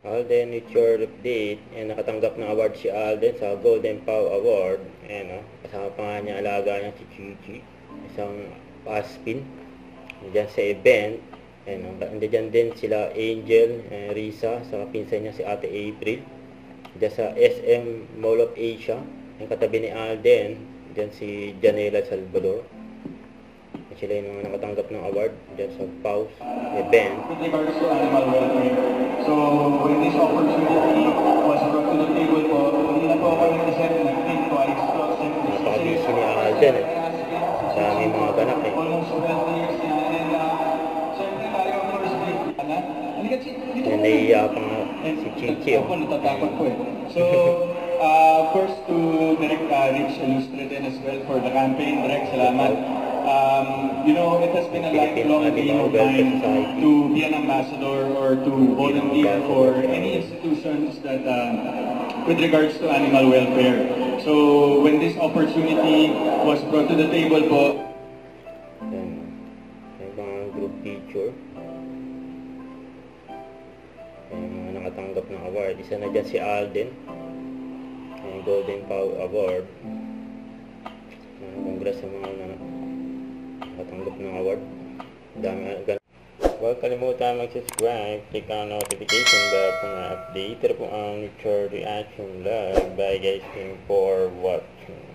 Alden, it's your update. And nakatanggap ng award si Alden sa Golden Pau Award. And kasama pa nga niya alaga niya si Chichi, isang paspin diyan sa event. And nandiyan din sila Angel, Risa, sa pinsan niya si Ate April diyan sa SM Mall of Asia. Yung katabi ni Alden diyan si Janela Salvador. Sila yung mga nakatanggap ng award dyan sa Pau event. With regards to animal welfare, so when this opportunity was brought to the table po, hindi na po ako nag-isip, nag-think twice. Napaka-busy ni Alden eh. Dami mga ganak eh. Almost 12 years na, and siyempre tayo ang first week. Yan, naiiya pa nga si Chichi. Ako natatakot po eh. So, first to Direct Rich Illustrated as well for the campaign. Direct, salamat. You know, it has been a lifelong dream of mine to be an ambassador or to volunteer for any institutions that, with regards to animal welfare. So, when this opportunity was brought to the table po, yan, may mga group picture. Yan, mga nakatanggap ng award. Isa na dyan si Alden, yung Golden Pau Award. Congrats sa mga nakatanggap ng award. Dami ganun. Huwag kalimutan mag-subscribe, click ang notification bell kung na-update. Ito po ang Nature Reaction Vlog. Bye guys, thank you for watching.